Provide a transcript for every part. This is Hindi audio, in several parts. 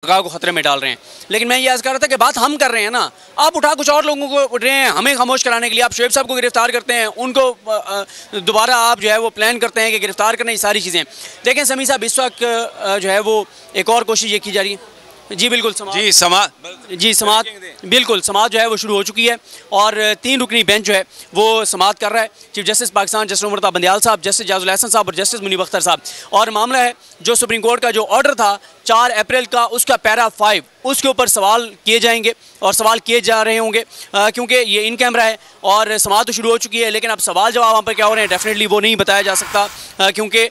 को खतरे में डाल रहे हैं। लेकिन मैं ये अर्ज कर रहा था कि बात हम कर रहे हैं ना, आप उठा कुछ और लोगों को उठ रहे हैं हमें खामोश कराने के लिए। आप शुएब साहब को गिरफ्तार करते हैं, उनको दोबारा आप जो है वो प्लान करते हैं कि गिरफ्तार करने, ये सारी चीज़ें देखें। समी साहब, इस वक्त जो है वो एक और कोशिश ये की जा रही है। जी बिल्कुल, समाअत बिल्कुल समाअत जो है वो शुरू हो चुकी है और 3 रुकनी बेंच जो है वो समाअत कर रहा है। Chief justice Pakistan justice Umar Ata Bandial साहब, जस्टिस जाजुल अहसन साहब और जस्टिस मुनीब अख्तर साहब। और मामला है जो सुप्रीम कोर्ट का जो ऑर्डर था 4 अप्रैल का, उसका पैरा 5 उसके ऊपर सवाल किए जाएंगे और सवाल किए जा रहे होंगे क्योंकि ये इन कैमरा है और समाअत तो शुरू हो चुकी है। लेकिन अब सवाल जवाब वहाँ पर क्या हो रहे हैं डेफिनेटली वो नहीं बताया जा सकता क्योंकि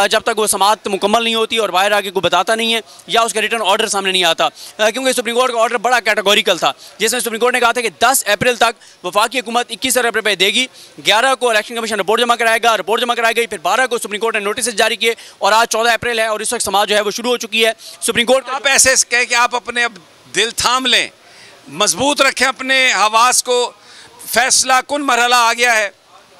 जब तक वो समाअत मुकम्मल नहीं होती और बाहर आके कोई बताता नहीं है या उसका रिटर्न ऑर्डर सामने नहीं आता, क्योंकि सुप्रीम कोर्ट का ऑर्डर बड़ा कैटेगोरिकल था जिसमें सुप्रीम कोर्ट ने कहा था कि 10 अप्रैल तक वफाकी हुकूमत 21 अरब रुपये देगी, 11 को इलेक्शन कमीशन रिपोर्ट जमा कराएगा, रिपोर्ट जमा कराई गई, फिर 12 को सुप्रीम कोर्ट ने नोटिस जारी किए और आज 14 अप्रैल है और इस वक्त समाअत जो है वो शुरू हो चुकी है। सुप्रीम कोर्ट आप ऐसे कह कि आप अपने अब दिल थाम लें, मजबूत रखें अपने हवास को। फैसला कुन मरहला आ गया है,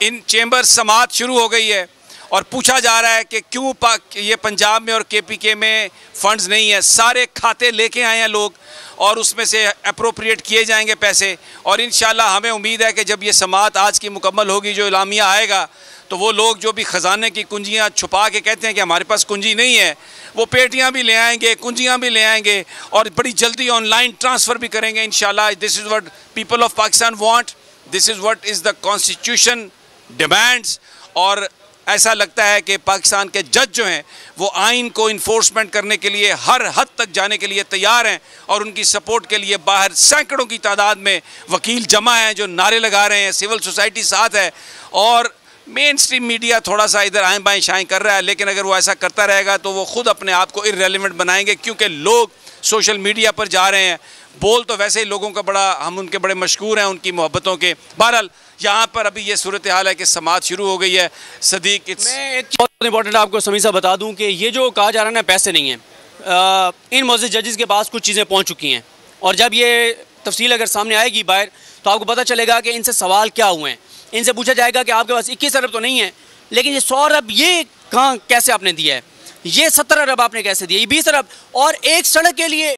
इन चेंबर समाअत शुरू हो गई है और पूछा जा रहा है कि क्यों ये पंजाब में और KPK में फंड्स नहीं है। सारे खाते लेके आए हैं लोग और उसमें से अप्रोप्रिएट किए जाएंगे पैसे और इंशाल्लाह हमें उम्मीद है कि जब ये समाअत आज की मुकम्मल होगी, जो इलामिया आएगा, तो वो लोग जो भी ख़जाने की कुंजियाँ छुपा के कहते हैं कि हमारे पास कुंजी नहीं है, वो पेटियाँ भी ले आएंगे, कुंजियाँ भी ले आएंगे और बड़ी जल्दी ऑनलाइन ट्रांसफ़र भी करेंगे इंशाल्लाह। This is what people of Pakistan want, this is what is the constitution demands. और ऐसा लगता है कि पाकिस्तान के जज जो हैं वो आइन को इन्फोर्समेंट करने के लिए हर हद तक जाने के लिए तैयार हैं और उनकी सपोर्ट के लिए बाहर सैकड़ों की तादाद में वकील जमा हैं जो नारे लगा रहे हैं, सिविल सोसाइटी साथ है और मेन स्ट्रीम मीडिया थोड़ा सा इधर आएँ बाएँ शाएँ कर रहा है। लेकिन अगर वो ऐसा करता रहेगा तो वो ख़ुद अपने आप को इर्रेलेवेंट बनाएंगे क्योंकि लोग सोशल मीडिया पर जा रहे हैं। बोल तो वैसे ही लोगों का बड़ा, हम उनके बड़े मशहूर हैं उनकी मोहब्बतों के। बहरहाल यहाँ पर अभी ये सूरत हाल है कि समाअत शुरू हो गई है। सदीक, मैं एक बहुत इंपॉर्टेंट आपको समी साहब बता दूँ कि ये जो कहा जा रहा है ना पैसे नहीं हैं, इन मौजूद जजेस के पास कुछ चीज़ें पहुँच चुकी हैं और जब ये तफसील अगर सामने आएगी बाहर तो आपको पता चलेगा कि इनसे सवाल क्या हुए हैं। इनसे पूछा जाएगा कि आपके पास 21 अरब तो नहीं है, लेकिन ये 100 अरब ये कहाँ कैसे आपने दिया है, ये 70 अरब आपने कैसे दिया, ये 20 अरब और एक सड़क के लिए